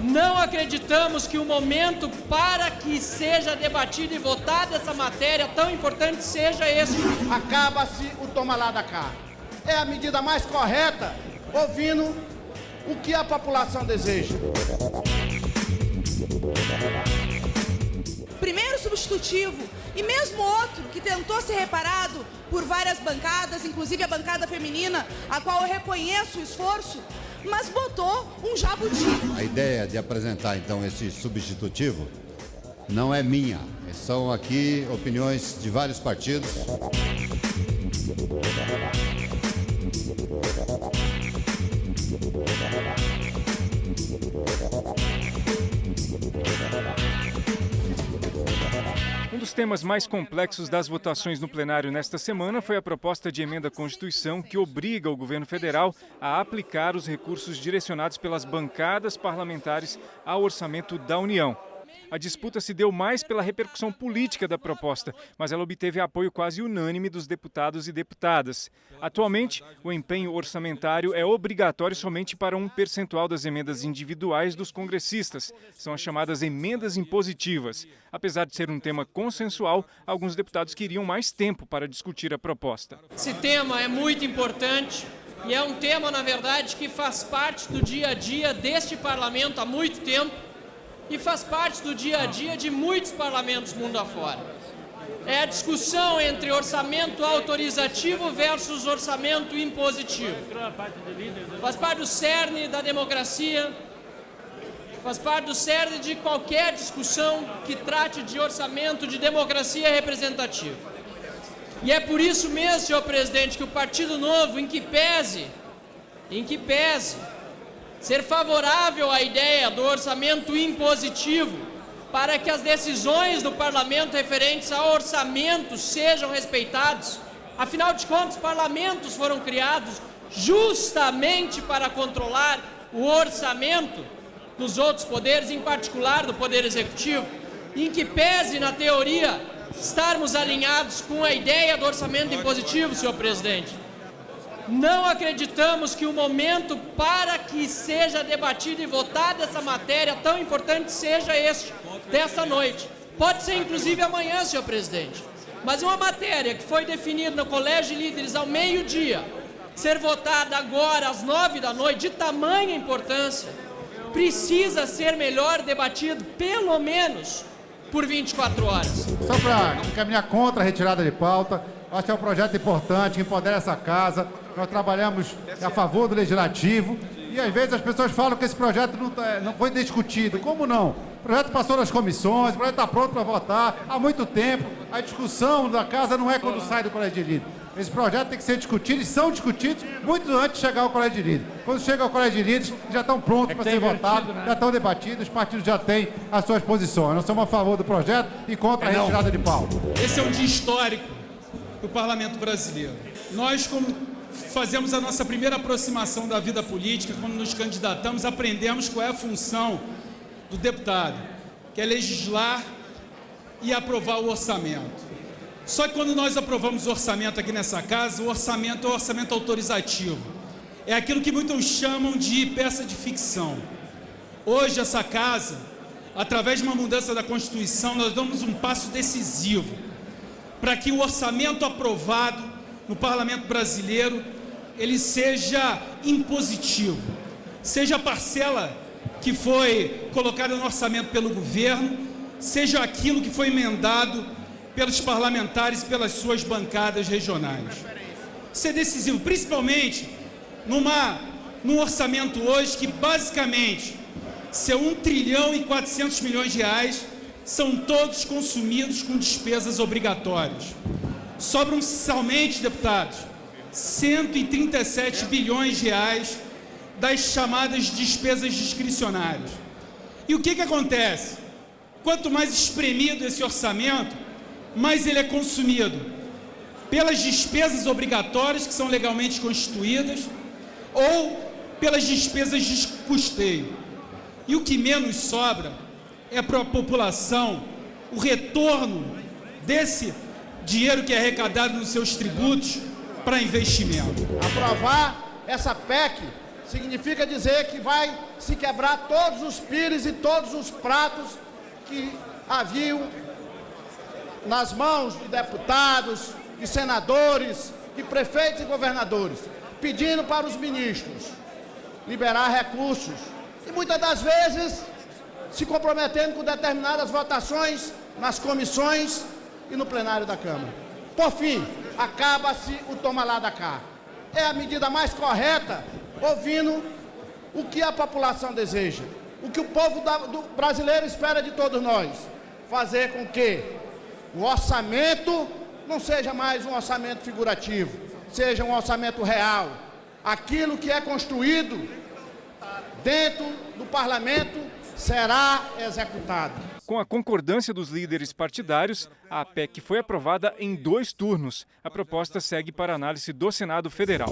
Não acreditamos que o momento para que seja debatida e votada essa matéria tão importante seja esse. Acaba-se o toma lá da cá. É a medida mais correta, ouvindo o que a população deseja. Primeiro substitutivo e mesmo outro que tentou ser reparado por várias bancadas, inclusive a bancada feminina, a qual eu reconheço o esforço, mas botou um jabuti. A ideia de apresentar, então, esse substitutivo não é minha. São aqui opiniões de vários partidos. Um dos temas mais complexos das votações no plenário nesta semana foi a proposta de emenda à Constituição que obriga o governo federal a aplicar os recursos direcionados pelas bancadas parlamentares ao orçamento da União. A disputa se deu mais pela repercussão política da proposta, mas ela obteve apoio quase unânime dos deputados e deputadas. Atualmente, o empenho orçamentário é obrigatório somente para um percentual das emendas individuais dos congressistas. São as chamadas emendas impositivas. Apesar de ser um tema consensual, alguns deputados queriam mais tempo para discutir a proposta. Esse tema é muito importante e é um tema, na verdade, que faz parte do dia a dia deste parlamento há muito tempo. E faz parte do dia a dia de muitos parlamentos mundo afora. É a discussão entre orçamento autorizativo versus orçamento impositivo. Faz parte do cerne da democracia, faz parte do cerne de qualquer discussão que trate de orçamento de democracia representativa. E é por isso mesmo, senhor presidente, que o Partido Novo, em que pese ser favorável à ideia do orçamento impositivo para que as decisões do parlamento referentes ao orçamento sejam respeitadas. Afinal de contas, parlamentos foram criados justamente para controlar o orçamento dos outros poderes, em particular do Poder Executivo, em que pese, na teoria, estarmos alinhados com a ideia do orçamento impositivo, senhor presidente. Não acreditamos que o momento para que seja debatida e votada essa matéria tão importante seja este, desta noite. Pode ser inclusive amanhã, senhor presidente. Mas uma matéria que foi definida no Colégio de Líderes ao meio-dia, ser votada agora às 9 da noite, de tamanha importância, precisa ser melhor debatido pelo menos por 24 horas. Só para caminhar contra a retirada de pauta, acho que é um projeto importante, que empodera essa casa. Nós trabalhamos a favor do legislativo e às vezes as pessoas falam que esse projeto não foi discutido. Como não? O projeto passou nas comissões, o projeto está pronto para votar há muito tempo. A discussão da casa não é quando sai do Colégio de Líderes. Esse projeto tem que ser discutido e são discutidos muito antes de chegar ao Colégio de Líderes. Quando chega ao Colégio de Líderes, já estão prontos para ser votados, já estão debatidos, os partidos já têm as suas posições. Nós somos a favor do projeto e contra a retirada de pauta. Esse é um dia histórico do Parlamento brasileiro. Nós, como fazemos a nossa primeira aproximação da vida política, quando nos candidatamos, aprendemos qual é a função do deputado, que é legislar e aprovar o orçamento. Só que quando nós aprovamos o orçamento aqui nessa casa, o orçamento é o orçamento autorizativo. É aquilo que muitos chamam de peça de ficção. Hoje, essa casa, através de uma mudança da Constituição, nós damos um passo decisivo para que o orçamento aprovado no Parlamento brasileiro, ele seja impositivo, seja a parcela que foi colocada no orçamento pelo governo, seja aquilo que foi emendado pelos parlamentares, pelas suas bancadas regionais. Isso é decisivo, principalmente num orçamento hoje que basicamente seu 1 trilhão e 400 milhões de reais são todos consumidos com despesas obrigatórias. Sobram somente, deputados, 137 bilhões de reais das chamadas despesas discricionárias. E o que acontece? Quanto mais espremido esse orçamento, mais ele é consumido pelas despesas obrigatórias que são legalmente constituídas ou pelas despesas de custeio. E o que menos sobra é para a população o retorno dinheiro que é arrecadado nos seus tributos para investimento. Aprovar essa PEC significa dizer que vai se quebrar todos os pires e todos os pratos que haviam nas mãos de deputados, de senadores, de prefeitos e governadores, pedindo para os ministros liberar recursos e muitas das vezes se comprometendo com determinadas votações nas comissões e no plenário da Câmara. Por fim, acaba-se o toma lá da cá. É a medida mais correta, ouvindo o que a população deseja, o que o povo do brasileiro espera de todos nós, fazer com que o orçamento não seja mais um orçamento figurativo, seja um orçamento real. Aquilo que é construído dentro do parlamento será executado. Com a concordância dos líderes partidários, a PEC foi aprovada em 2 turnos. A proposta segue para análise do Senado Federal.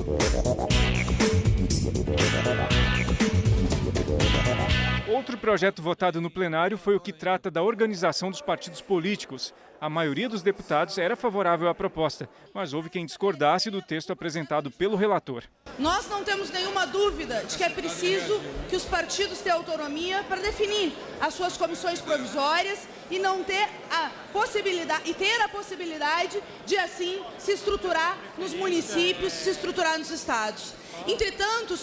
Outro projeto votado no plenário foi o que trata da organização dos partidos políticos. A maioria dos deputados era favorável à proposta, mas houve quem discordasse do texto apresentado pelo relator. Nós não temos nenhuma dúvida de que é preciso que os partidos tenham autonomia para definir as suas comissões provisórias e não ter a possibilidade de assim se estruturar nos municípios, se estruturar nos estados. Entretanto,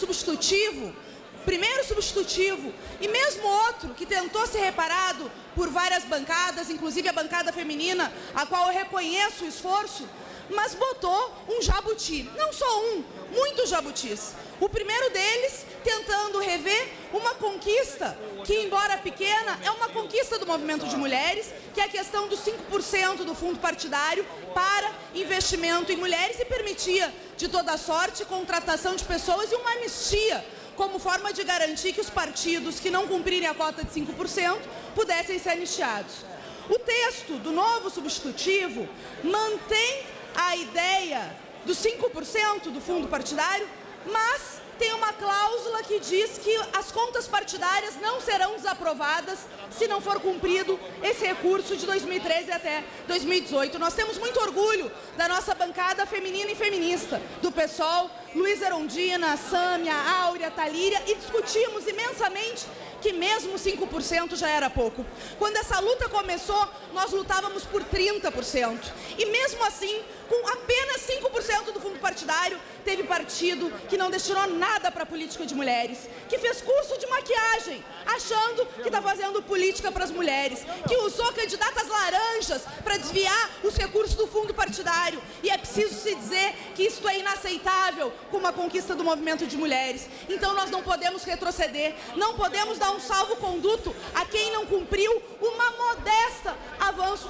primeiro substitutivo e mesmo outro que tentou ser reparado por várias bancadas, inclusive a bancada feminina, a qual eu reconheço o esforço, mas botou um jabuti, não só um, muitos jabutis. O primeiro deles tentando rever uma conquista que, embora pequena, é uma conquista do movimento de mulheres, que é a questão dos 5% do fundo partidário para investimento em mulheres e permitia, de toda sorte, contratação de pessoas e uma anistia, como forma de garantir que os partidos que não cumprirem a cota de 5% pudessem ser anistiados. O texto do novo substitutivo mantém a ideia dos 5% do fundo partidário, mas tem uma cláusula que diz que as contas partidárias não serão desaprovadas se não for cumprido esse recurso de 2013 até 2018. Nós temos muito orgulho da nossa bancada feminina e feminista, do PSOL, Luiz Erundina, Sâmia, Áurea, Talíria, e discutimos imensamente que mesmo 5% já era pouco. Quando essa luta começou, nós lutávamos por 30%. E mesmo assim, com apenas 5% do fundo partidário, teve partido que não destinou nada para a política de mulheres, que fez curso de maquiagem, achando que está fazendo política para as mulheres, que usou candidatas laranjas para desviar os recursos do fundo partidário. E é preciso se dizer que isto é inaceitável com uma conquista do movimento de mulheres. Então nós não podemos retroceder, não podemos dar um salvo-conduto a quem não cumpriu um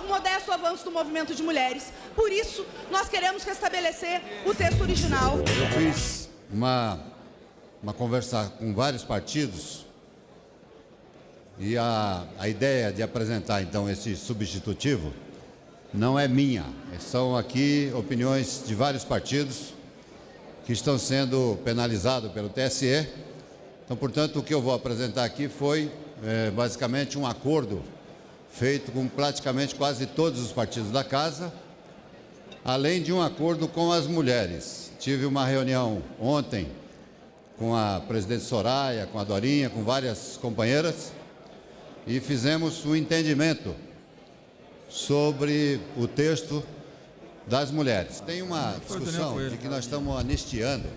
modesto avanço do movimento de mulheres. Por isso, nós queremos restabelecer o texto original. Eu fiz uma conversa com vários partidos e a ideia de apresentar, então, esse substitutivo não é minha. São aqui opiniões de vários partidos que estão sendo penalizados pelo TSE. Então, portanto, o que eu vou apresentar aqui foi, basicamente, um acordo feito com praticamente quase todos os partidos da Casa, além de um acordo com as mulheres. Tive uma reunião ontem com a presidente Soraya, com a Dorinha, com várias companheiras, e fizemos um entendimento sobre o texto das mulheres. Tem uma discussão de que nós estamos anistiando.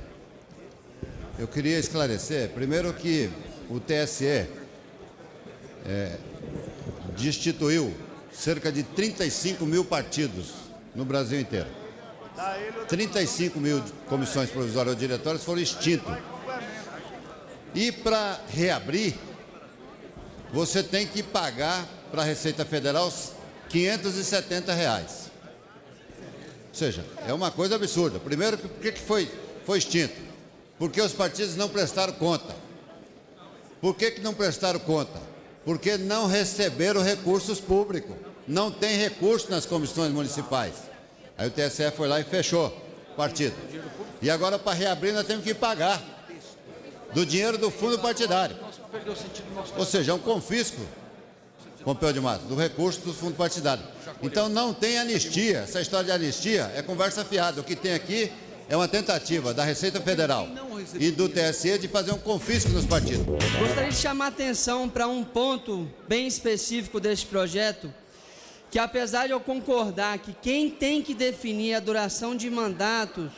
Eu queria esclarecer, primeiro, que o TSE destituiu cerca de 35 mil partidos no Brasil inteiro. 35 mil comissões provisórias ou diretórias foram extintos. E para reabrir, você tem que pagar para a Receita Federal R$570. Ou seja, é uma coisa absurda. Primeiro, por que foi extinto? Porque os partidos não prestaram conta. Por que não prestaram conta? Porque não receberam recursos públicos. Não tem recurso nas comissões municipais. Aí o TSE foi lá e fechou o partido. E agora, para reabrir, nós temos que pagar do dinheiro do fundo partidário. Ou seja, é um confisco Pompeu de Matos, do recurso dos fundos partidários. Então não tem anistia. Essa história de anistia é conversa fiada. O que tem aqui é uma tentativa da Receita Federal e do TSE de fazer um confisco nos partidos. Gostaria de chamar a atenção para um ponto bem específico deste projeto, que apesar de eu concordar que quem tem que definir a duração de mandatos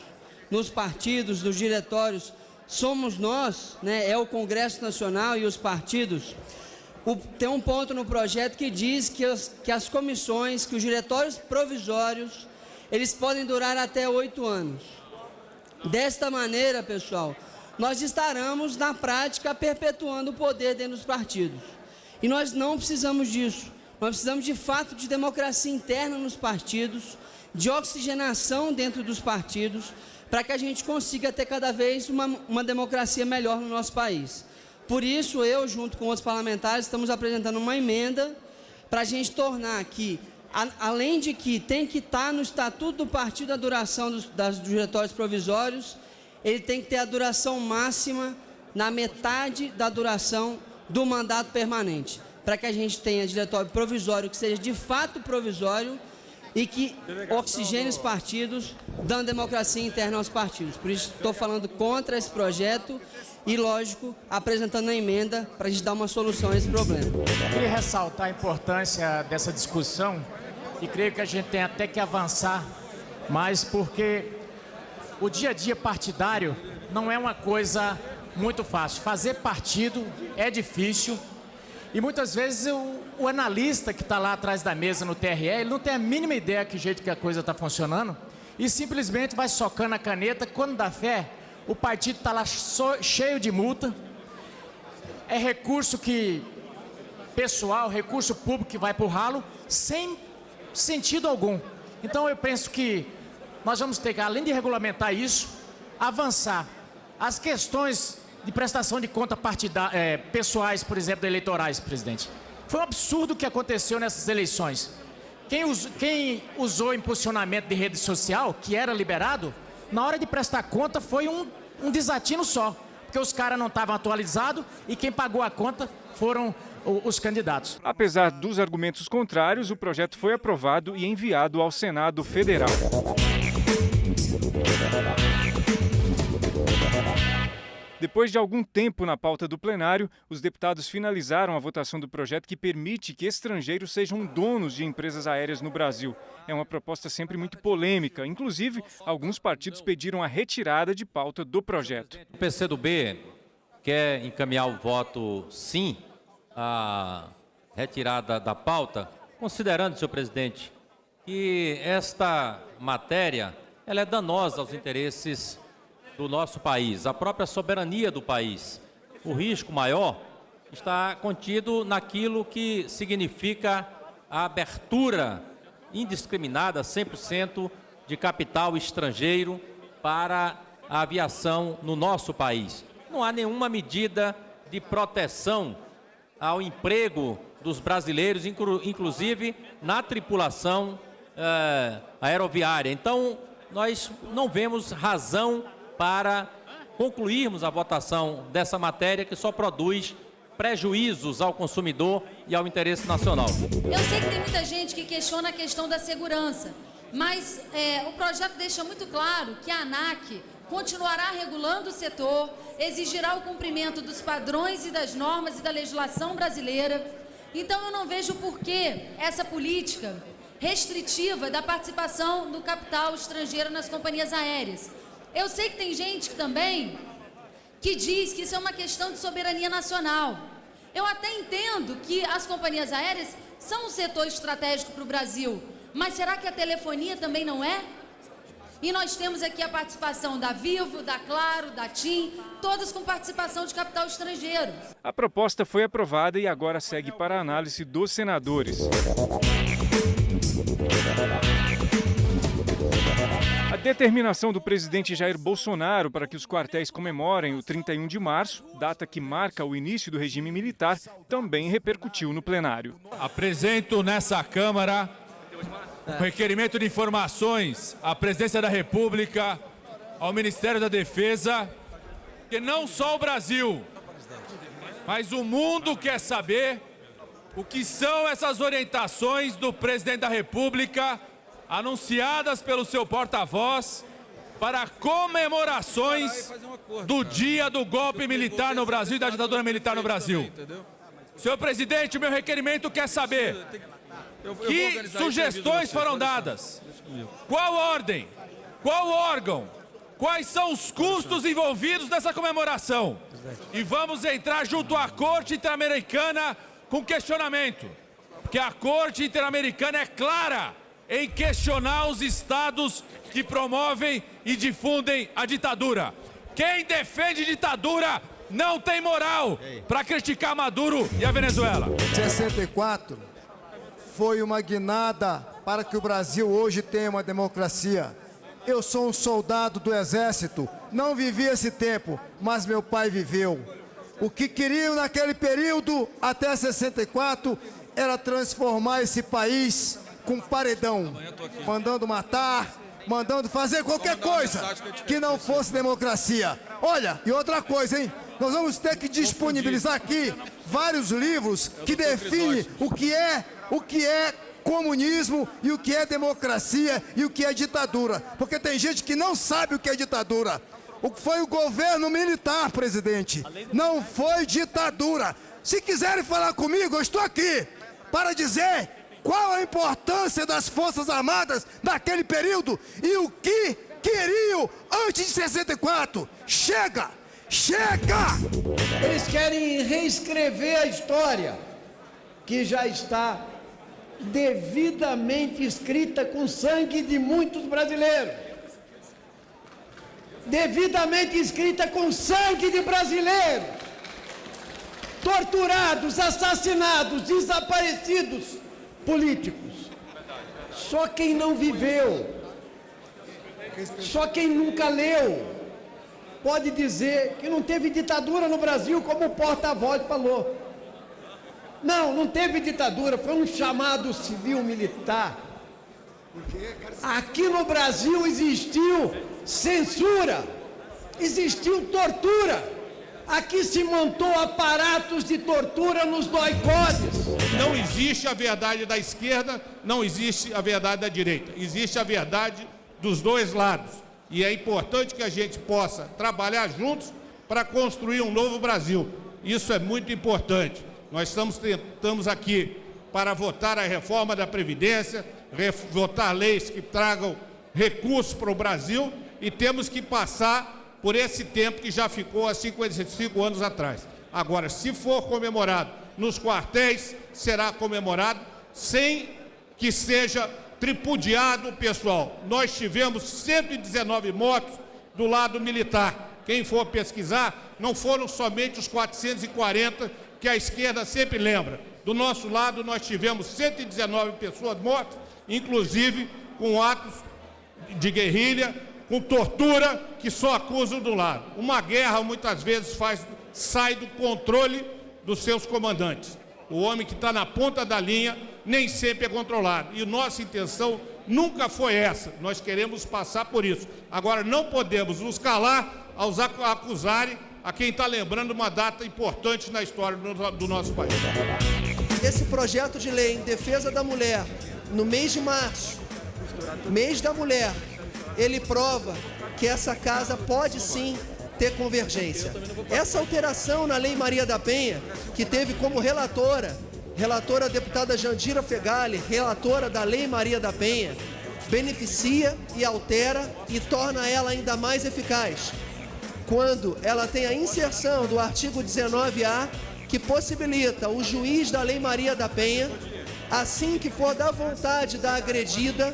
nos partidos, nos diretórios, somos nós, né, é o Congresso Nacional e os partidos, tem um ponto no projeto que diz que as comissões, que os diretórios provisórios, eles podem durar até 8 anos. Desta maneira, pessoal, nós estaremos, na prática, perpetuando o poder dentro dos partidos. E nós não precisamos disso. Nós precisamos, de fato, de democracia interna nos partidos, de oxigenação dentro dos partidos, para que a gente consiga ter cada vez uma democracia melhor no nosso país. Por isso, eu, junto com outros parlamentares, estamos apresentando uma emenda para a gente tornar que, além de que tem que estar no Estatuto do Partido a duração dos diretórios provisórios, ele tem que ter a duração máxima na metade da duração do mandato permanente, para que a gente tenha diretório provisório que seja de fato provisório e que oxigene os partidos, dando democracia interna aos partidos. Por isso, estou falando contra esse projeto e, lógico, apresentando a emenda para a gente dar uma solução a esse problema. Eu queria ressaltar a importância dessa discussão e creio que a gente tem até que avançar mais, porque o dia a dia partidário não é uma coisa muito fácil. Fazer partido é difícil e muitas vezes o analista que está lá atrás da mesa no TRE, ele não tem a mínima ideia que jeito que a coisa está funcionando e simplesmente vai socando a caneta. Quando dá fé, o partido está lá cheio de multa, é recurso pessoal, recurso público que vai para o ralo, sem sentido algum. Então eu penso que nós vamos ter que, além de regulamentar isso, avançar. As questões de prestação de conta pessoais, por exemplo, eleitorais, presidente. Foi um absurdo o que aconteceu nessas eleições. Quem usou impulsionamento de rede social, que era liberado, na hora de prestar conta foi um desatino só, porque os caras não estavam atualizados e quem pagou a conta foram os candidatos. Apesar dos argumentos contrários, o projeto foi aprovado e enviado ao Senado Federal. Depois de algum tempo na pauta do plenário, os deputados finalizaram a votação do projeto que permite que estrangeiros sejam donos de empresas aéreas no Brasil. É uma proposta sempre muito polêmica. Inclusive, alguns partidos pediram a retirada de pauta do projeto. O PCdoB quer encaminhar o voto sim à retirada da pauta, considerando, senhor presidente, que esta matéria ela é danosa aos interesses do nosso país, a própria soberania do país. O risco maior está contido naquilo que significa a abertura indiscriminada, 100% de capital estrangeiro para a aviação no nosso país. Não há nenhuma medida de proteção ao emprego dos brasileiros, inclusive na tripulação aeroviária. Então, nós não vemos razão para concluirmos a votação dessa matéria que só produz prejuízos ao consumidor e ao interesse nacional. Eu sei que tem muita gente que questiona a questão da segurança, mas o projeto deixa muito claro que a ANAC continuará regulando o setor, exigirá o cumprimento dos padrões e das normas e da legislação brasileira. Então eu não vejo por que essa política restritiva da participação do capital estrangeiro nas companhias aéreas. Eu sei que tem gente também que diz que isso é uma questão de soberania nacional. Eu até entendo que as companhias aéreas são um setor estratégico para o Brasil, mas será que a telefonia também não é? E nós temos aqui a participação da Vivo, da Claro, da TIM, todas com participação de capital estrangeiro. A proposta foi aprovada e agora segue para a análise dos senadores. A determinação do presidente Jair Bolsonaro para que os quartéis comemorem o 31 de março, data que marca o início do regime militar, também repercutiu no plenário. Apresento nessa Câmara o requerimento de informações à Presidência da República, ao Ministério da Defesa, que não só o Brasil, mas o mundo quer saber o que são essas orientações do presidente da República, anunciadas pelo seu porta-voz, para comemorações do dia do golpe militar no Brasil e da ditadura militar no Brasil. Senhor presidente, o meu requerimento quer saber que sugestões foram dadas, qual ordem, qual órgão, quais são os custos envolvidos nessa comemoração. E vamos entrar junto à Corte Interamericana com questionamento, porque a Corte Interamericana é clara em questionar os estados que promovem e difundem a ditadura. Quem defende ditadura não tem moral para criticar Maduro e a Venezuela. 64 foi uma guinada para que o Brasil hoje tenha uma democracia. Eu sou um soldado do Exército, não vivi esse tempo, mas meu pai viveu. O que queriam naquele período, até 64, era transformar esse país com paredão, mandando matar, mandando fazer qualquer coisa que não fosse democracia. Olha, e outra coisa, hein? Nós vamos ter que disponibilizar aqui vários livros que definem o que é comunismo e o que é democracia e o que é ditadura. Porque tem gente que não sabe o que é ditadura. Foi o governo militar, presidente. Não foi ditadura. Se quiserem falar comigo, eu estou aqui para dizer qual a importância das Forças Armadas naquele período e o que queriam antes de 64. Chega! Chega! Eles querem reescrever a história que já está devidamente escrita com sangue de muitos brasileiros. Devidamente escrita com sangue de brasileiros. Torturados, assassinados, desaparecidos políticos. Só quem não viveu, só quem nunca leu, pode dizer que não teve ditadura no Brasil, como o porta-voz falou. Não teve ditadura, foi um chamado civil-militar. Aqui no Brasil existiu censura, existiu tortura. Aqui se montou aparatos de tortura nos doicodes. Não existe a verdade da esquerda, não existe a verdade da direita. Existe a verdade dos dois lados. E é importante que a gente possa trabalhar juntos para construir um novo Brasil. Isso é muito importante. Nós estamos aqui para votar a reforma da Previdência, votar leis que tragam recursos para o Brasil e temos que passar por esse tempo que já ficou há 55 anos atrás. Agora, se for comemorado nos quartéis, será comemorado sem que seja tripudiado o pessoal. Nós tivemos 119 mortos do lado militar. Quem for pesquisar, não foram somente os 440 que a esquerda sempre lembra. Do nosso lado, nós tivemos 119 pessoas mortas, inclusive com atos de guerrilha, com tortura, que só acusam do lado. Uma guerra, muitas vezes, sai do controle dos seus comandantes. O homem que está na ponta da linha nem sempre é controlado. E nossa intenção nunca foi essa. Nós queremos passar por isso. Agora, não podemos nos calar aos acusarem a quem está lembrando uma data importante na história do nosso país. Esse projeto de lei em defesa da mulher, no mês de março, mês da mulher, ele prova que essa casa pode sim ter convergência. Essa alteração na Lei Maria da Penha, que teve como relatora a deputada Jandira Fegali, relatora da Lei Maria da Penha, beneficia e altera e torna ela ainda mais eficaz, quando ela tem a inserção do artigo 19A, que possibilita o juiz da Lei Maria da Penha, assim que for da vontade da agredida,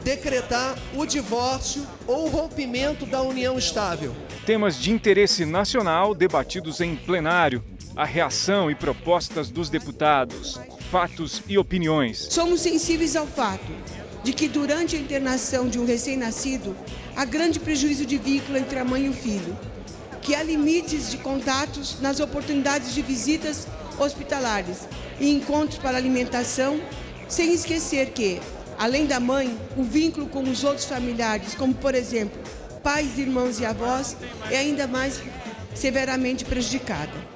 decretar o divórcio ou o rompimento da união estável. Temas de interesse nacional debatidos em plenário. A reação e propostas dos deputados. Fatos e opiniões. Somos sensíveis ao fato de que durante a internação de um recém-nascido, há grande prejuízo de vínculo entre a mãe e o filho, que há limites de contatos nas oportunidades de visitas hospitalares e encontros para alimentação, sem esquecer que, além da mãe, o vínculo com os outros familiares, como por exemplo, pais, irmãos e avós, é ainda mais severamente prejudicado.